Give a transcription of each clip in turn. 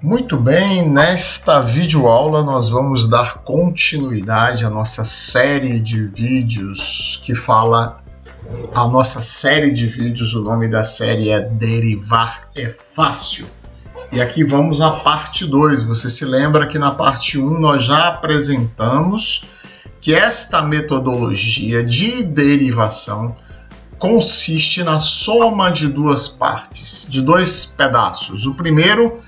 Muito bem, nesta videoaula nós vamos dar continuidade à nossa série de vídeos que fala... A nossa série de vídeos, o nome da série é Derivar é Fácil. E aqui vamos à parte 2. Você se lembra que na parte 1 nós já apresentamos que esta metodologia de derivação consiste na soma de duas partes, de dois pedaços. O primeiro,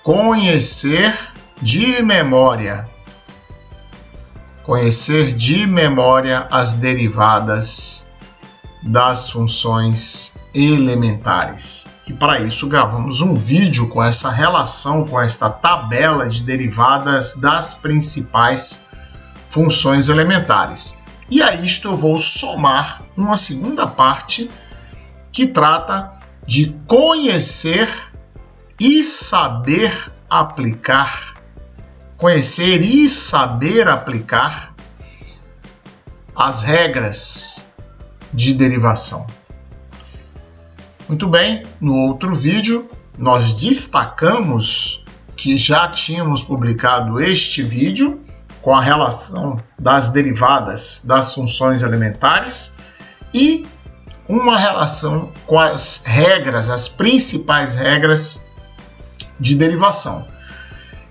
conhecer de memória. Conhecer de memória as derivadas das funções elementares. E para isso gravamos um vídeo com essa relação, com esta tabela de derivadas das principais funções elementares. E a isto eu vou somar uma segunda parte que trata de conhecer e saber aplicar. Conhecer e saber aplicar as regras de derivação. Muito bem, no outro vídeo nós destacamos que já tínhamos publicado este vídeo com a relação das derivadas das funções elementares e uma relação com as regras, as principais regras de derivação.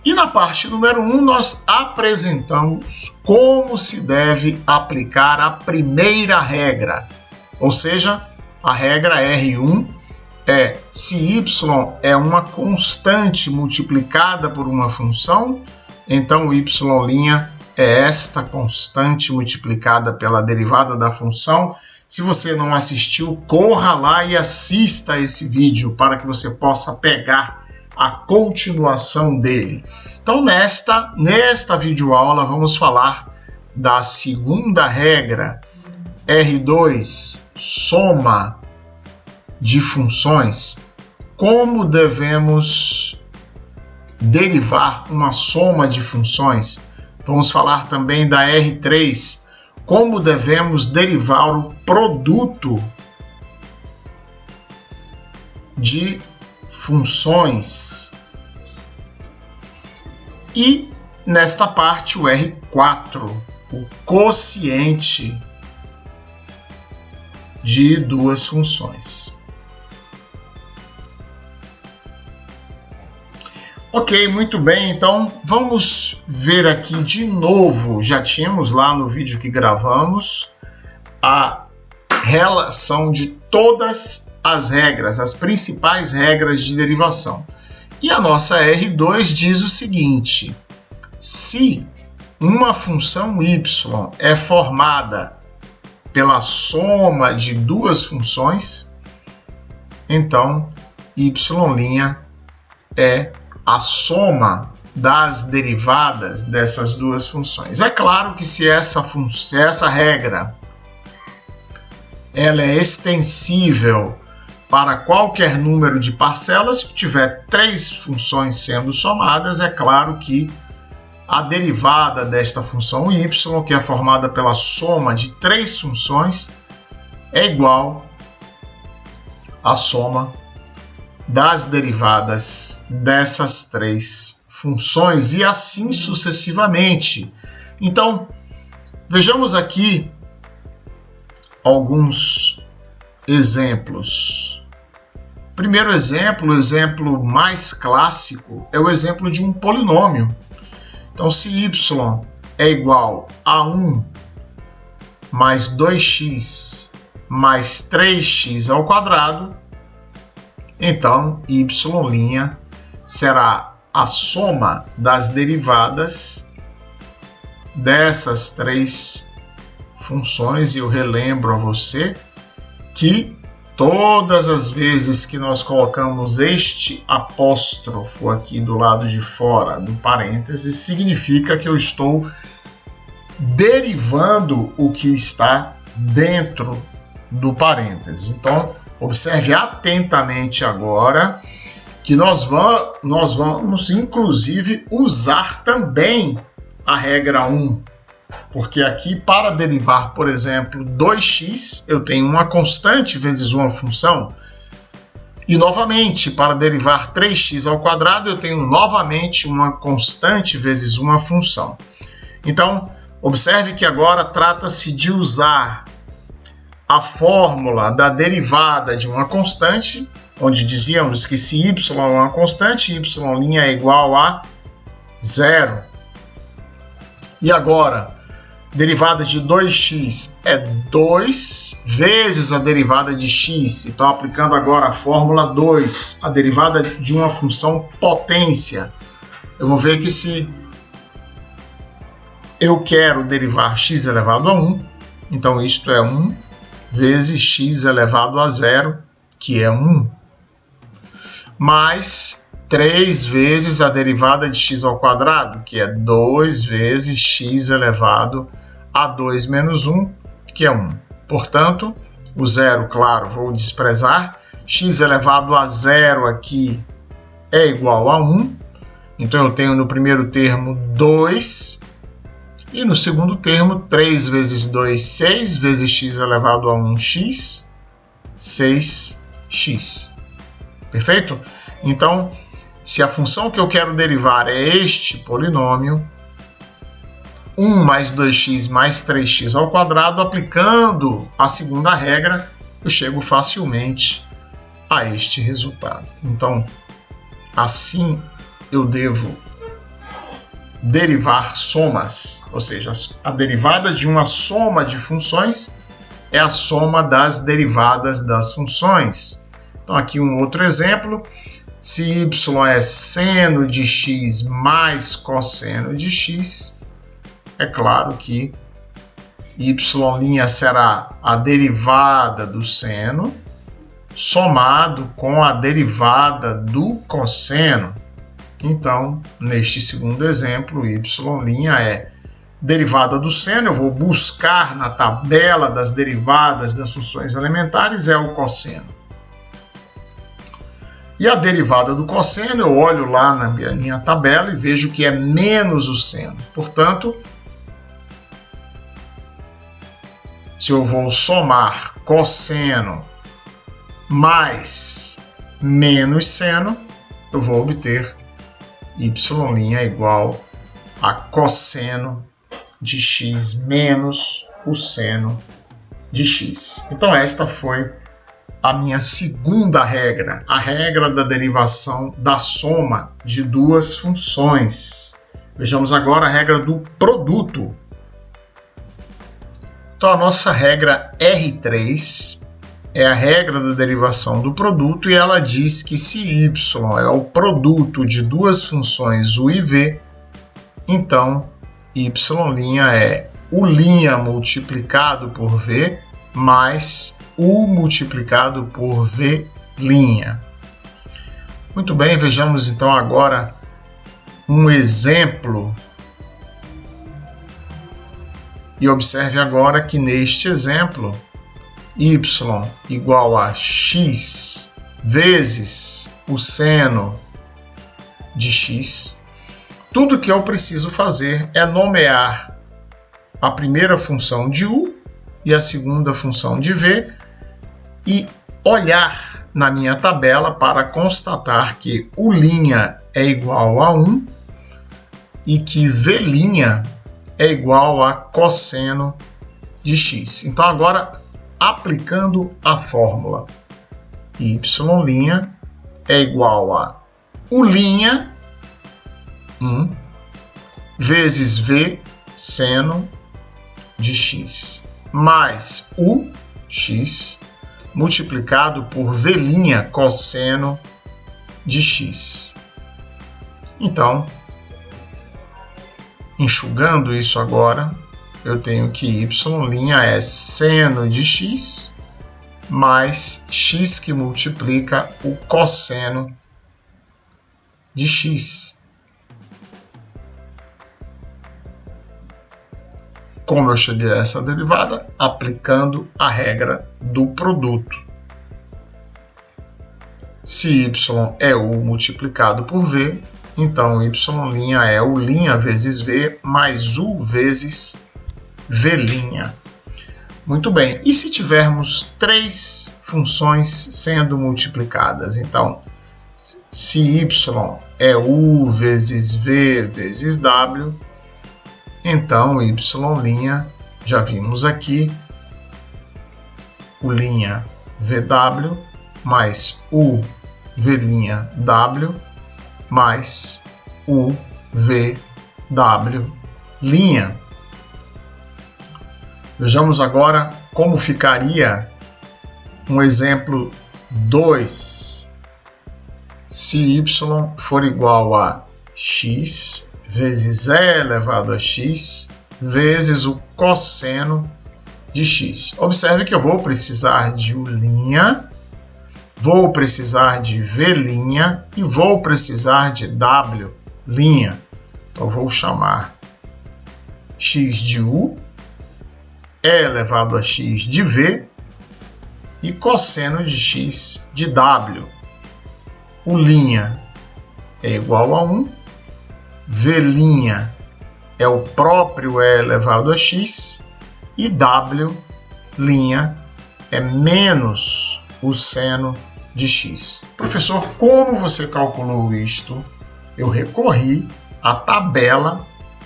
E na parte número 1 nós apresentamos como se deve aplicar a primeira regra, ou seja, a regra R1 é se y é uma constante multiplicada por uma função, então y' é esta constante multiplicada pela derivada da função. Se você não assistiu, corra lá e assista esse vídeo para que você possa pegar a continuação dele. Então, nesta videoaula, vamos falar da segunda regra, R2, soma de funções. Como devemos derivar uma soma de funções? Vamos falar também da R3, como devemos derivar o produto de funções. E nesta parte o R4, o quociente de duas funções. Ok, muito bem, então vamos ver aqui de novo. Já tínhamos lá no vídeo que gravamos a relação de todas as regras, as principais regras de derivação. E a nossa R2 diz o seguinte: se uma função y é formada pela soma de duas funções, então y' é a soma das derivadas dessas duas funções. É claro que se essa regra ela é extensível para qualquer número de parcelas, se tiver três funções sendo somadas, é claro que a derivada desta função y, que é formada pela soma de três funções, é igual à soma das derivadas dessas três funções e assim sucessivamente. Então, vejamos aqui alguns exemplos. Primeiro exemplo, o exemplo mais clássico, é o exemplo de um polinômio. Então, se y é igual a 1 mais 2x mais 3x ao quadrado, então y' será a soma das derivadas dessas três funções. E eu relembro a você que todas as vezes que nós colocamos este apóstrofo aqui do lado de fora do parênteses, significa que eu estou derivando o que está dentro do parênteses. Então, observe atentamente agora que nós vamos inclusive usar também a regra 1. Porque aqui, para derivar, por exemplo, 2x, eu tenho uma constante vezes uma função. E novamente, para derivar 3x ao quadrado, eu tenho novamente uma constante vezes uma função. Então, observe que agora trata-se de usar a fórmula da derivada de uma constante, onde dizíamos que se y é uma constante, y' é igual a 0. E agora, derivada de 2x é 2 vezes a derivada de x. Então, aplicando agora a fórmula 2, a derivada de uma função potência. Eu vou ver que se eu quero derivar x elevado a 1, então isto é 1 vezes x elevado a 0, que é 1, mais 3 vezes a derivada de x ao quadrado, que é 2 vezes x elevado a 2 menos 1, que é 1. Portanto, o 0, claro, vou desprezar. X elevado a 0 aqui é igual a 1. Então, eu tenho no primeiro termo 2. E no segundo termo, 3 vezes 2, 6 vezes x elevado a 1x, 6x. Perfeito? Então, se a função que eu quero derivar é este polinômio, 1 mais 2x mais 3x ao quadrado, aplicando a segunda regra, eu chego facilmente a este resultado. Então, assim eu devo derivar somas, ou seja, a derivada de uma soma de funções é a soma das derivadas das funções. Então, aqui um outro exemplo. Se y é seno de x mais cosseno de x, é claro que y' será a derivada do seno somado com a derivada do cosseno. Então, neste segundo exemplo, y' é derivada do seno. Eu vou buscar na tabela das derivadas das funções elementares, é o cosseno. E a derivada do cosseno, eu olho lá na minha tabela e vejo que é menos o seno. Portanto, se eu vou somar cosseno mais menos seno, eu vou obter y' igual a cosseno de x menos o seno de x. Então, esta foi a minha segunda regra, a regra da derivação da soma de duas funções. Vejamos agora a regra do produto. Então, a nossa regra R3 é a regra da derivação do produto e ela diz que se y é o produto de duas funções u e v, então y' é u' multiplicado por v mais u multiplicado por v'. Muito bem, vejamos então agora um exemplo. E observe agora que neste exemplo, y igual a x vezes o seno de x. Tudo que eu preciso fazer é nomear a primeira função de u e a segunda função de v e olhar na minha tabela para constatar que u' é igual a 1 e que v' é igual a cosseno de x. Então, agora, aplicando a fórmula, y' é igual a u', 1, vezes v seno de x, mais u, x, multiplicado por v' cosseno de x. Então, enxugando isso agora, eu tenho que y' é seno de x mais x que multiplica o cosseno de x. Como eu cheguei a essa derivada? Aplicando a regra do produto. Se y é u multiplicado por v, então y' é u' vezes v mais u vezes v'. Muito bem. E se tivermos 3 funções sendo multiplicadas? Então, se y é u vezes v vezes w, então y', já vimos aqui, o' vw mais u v' mais u vw'. Vejamos agora como ficaria um exemplo 2. Se y for igual a x vezes e elevado a x vezes o cosseno de x. Observe que eu vou precisar de u', vou precisar de v' e vou precisar de w'. Então, vou chamar x de u, e elevado a x de v e cosseno de x de w. U' é igual a 1, v' é o próprio e elevado a x e w' é menos o seno de x. Professor, como você calculou isto? Eu recorri à tabela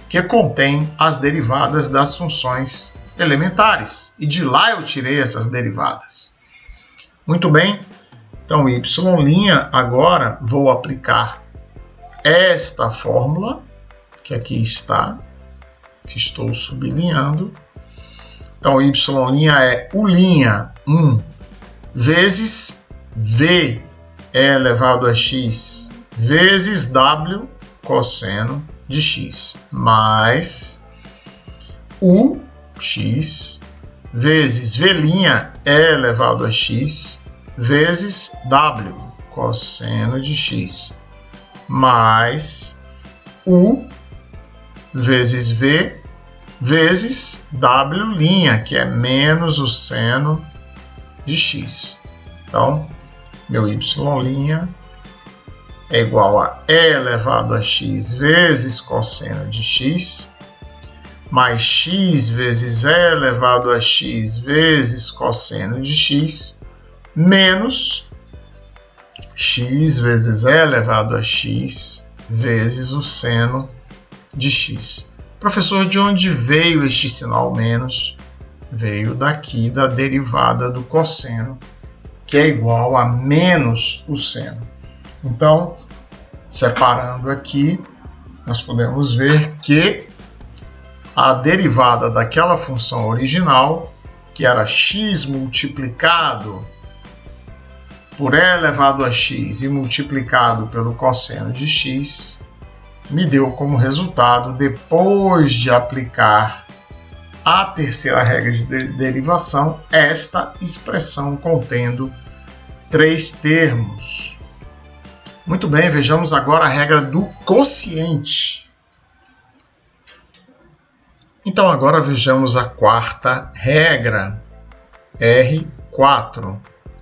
que contém as derivadas das funções elementares e de lá eu tirei essas derivadas. Muito bem, então y' agora vou aplicar esta fórmula que aqui está, que estou sublinhando. Então y' é u', 1 vezes v elevado a x vezes w cosseno de x mais u x vezes v' elevado a x vezes w cosseno de x mais u vezes v vezes w', que é menos o seno de x. Então, meu y' é igual a e elevado a x vezes cosseno de x, mais x vezes e elevado a x vezes cosseno de x, menos x vezes e elevado a x vezes o seno de x. Professor, de onde veio este sinal menos? Veio daqui da derivada do cosseno, que é igual a menos o seno. Então, separando aqui, nós podemos ver que a derivada daquela função original, que era x multiplicado por e elevado a x e multiplicado pelo cosseno de x, me deu como resultado, depois de aplicar a terceira regra de derivação, esta expressão contendo 3 termos. Muito bem, vejamos agora a regra do quociente. Então, agora vejamos a quarta regra, R4,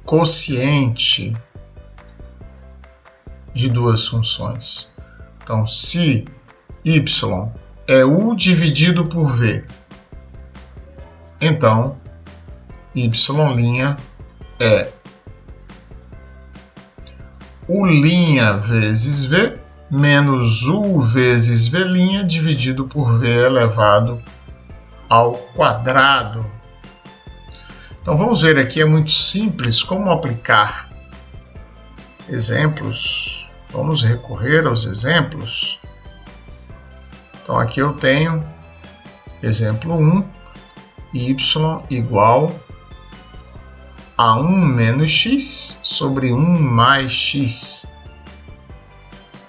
quociente de duas funções. Então, se y é u dividido por v, então y' é u' vezes v menos u vezes v' dividido por v elevado ao quadrado. Então vamos ver aqui, é muito simples como aplicar exemplos. Vamos recorrer aos exemplos. Então aqui eu tenho exemplo 1, y igual a 1 menos x sobre 1 mais x.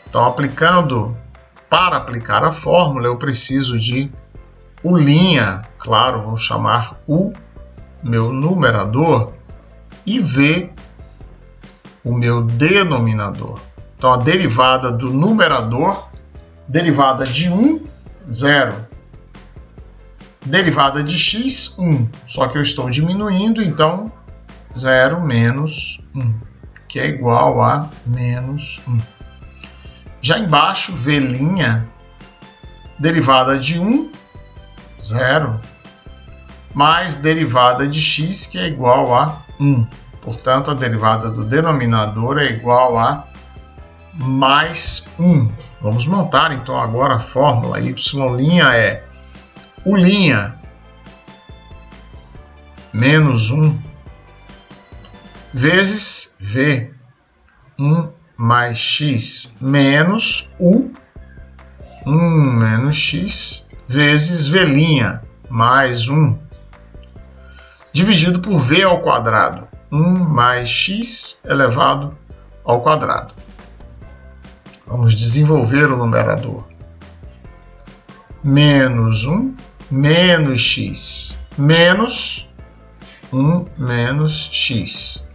Então, para aplicar a fórmula, eu preciso de u', claro, vou chamar u, meu numerador, e v, o meu denominador. Então, a derivada do numerador, derivada de 1, 0. Derivada de x, 1. Só que eu estou diminuindo, então 0 menos 1, que é igual a menos 1. Já embaixo, v', derivada de 1, 0. mais derivada de x, que é igual a 1. Portanto, a derivada do denominador é igual a mais 1. Vamos montar então agora a fórmula. Y' é U' menos 1 vezes V, 1 mais x menos U, 1 menos x, vezes V', mais 1, dividido por V ao quadrado, 1 mais x elevado ao quadrado. Vamos desenvolver o numerador. Menos 1 menos x menos 1 menos x,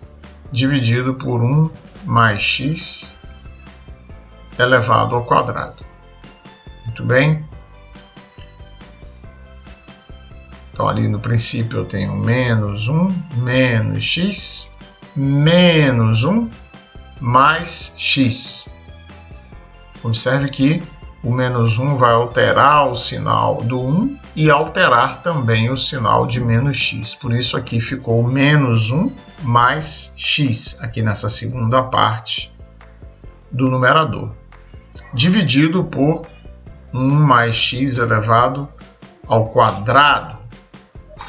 dividido por 1 mais x elevado ao quadrado. Muito bem? Então, ali no princípio eu tenho menos 1 menos x menos 1 mais x. Observe que o menos 1 vai alterar o sinal do 1 e alterar também o sinal de menos x. Por isso aqui ficou menos 1 mais x, aqui nessa segunda parte do numerador, dividido por 1 mais x elevado ao quadrado.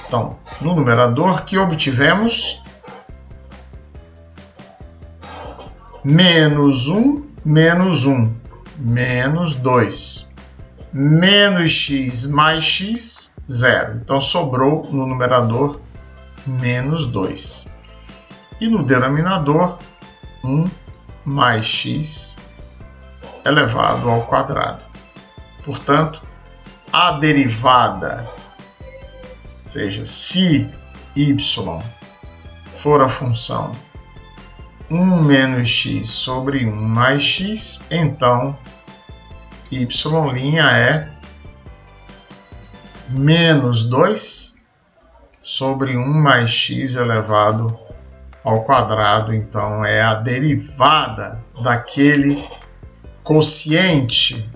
Então, no numerador que obtivemos menos 1 menos 1, menos 2, menos x mais x, 0. Então, sobrou no numerador menos 2. E no denominador, 1 mais x elevado ao quadrado. Portanto, a derivada, ou seja, se y for a função 1 menos x sobre 1 mais x, então y' é menos 2 sobre 1 mais x elevado ao quadrado. Então, é a derivada daquele quociente.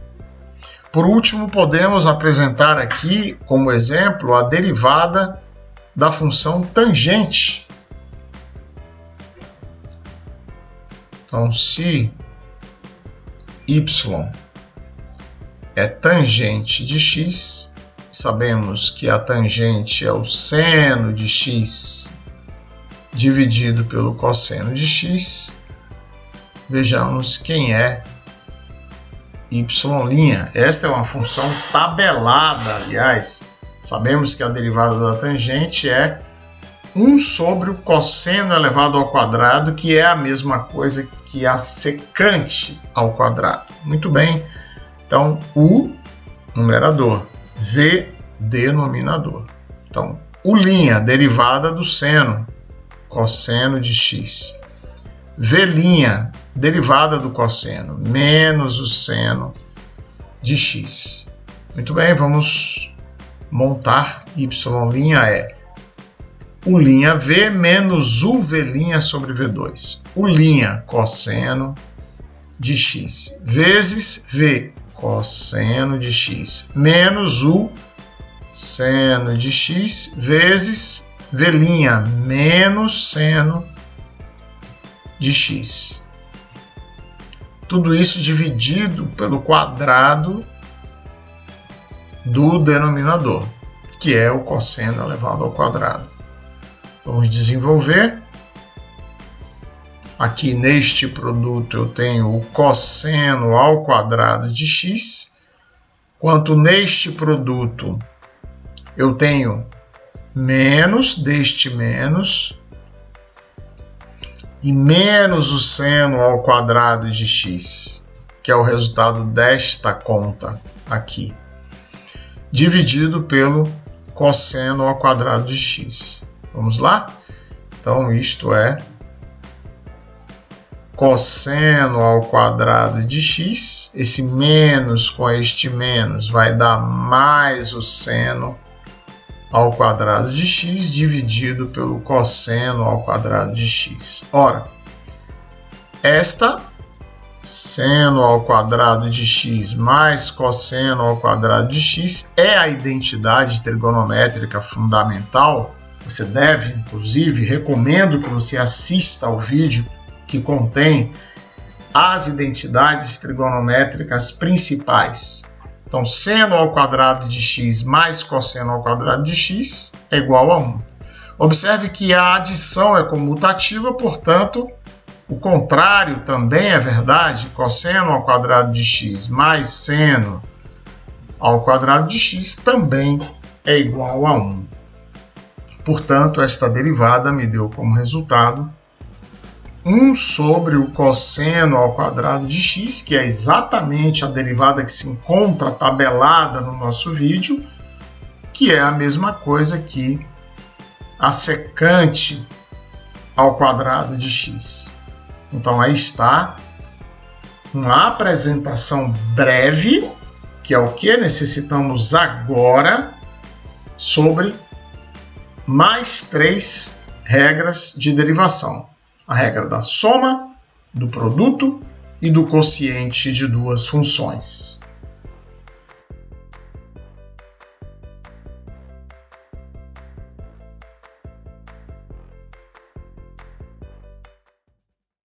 Por último, podemos apresentar aqui, como exemplo, a derivada da função tangente. Então, se y é tangente de x, sabemos que a tangente é o seno de x dividido pelo cosseno de x. Vejamos quem é y'. Esta é uma função tabelada, aliás. Sabemos que a derivada da tangente é 1 sobre o cosseno elevado ao quadrado, que é a mesma coisa que a secante ao quadrado. Muito bem. Então, U, numerador, V, denominador. Então, U', derivada do seno, cosseno de x. V', derivada do cosseno, menos o seno de x. Muito bem, vamos montar. Y' é U', menos UV' sobre V2. U', cosseno de x, vezes V, cosseno de x, menos U, seno de x, vezes V', menos seno de x. Tudo isso dividido pelo quadrado do denominador, que é o cosseno elevado ao quadrado. Vamos desenvolver. Aqui neste produto eu tenho o cosseno ao quadrado de x, enquanto neste produto eu tenho menos deste menos e menos o seno ao quadrado de x, que é o resultado desta conta aqui, dividido pelo cosseno ao quadrado de x. Vamos lá? Então, isto é cosseno ao quadrado de x. Esse menos com este menos vai dar mais o seno ao quadrado de x dividido pelo cosseno ao quadrado de x. Ora, esta seno ao quadrado de x mais cosseno ao quadrado de x é a identidade trigonométrica fundamental. Você deve, inclusive, recomendo que você assista ao vídeo que contém as identidades trigonométricas principais. Então, seno ao quadrado de x mais cosseno ao quadrado de x é igual a 1. Observe que a adição é comutativa, portanto, o contrário também é verdade. Cosseno ao quadrado de x mais seno ao quadrado de x também é igual a 1. Portanto, esta derivada me deu como resultado 1 sobre o cosseno ao quadrado de x, que é exatamente a derivada que se encontra tabelada no nosso vídeo, que é a mesma coisa que a secante ao quadrado de x. Então, aí está uma apresentação breve, que é o que necessitamos agora, sobre mais 3 regras de derivação. A regra da soma, do produto e do quociente de duas funções.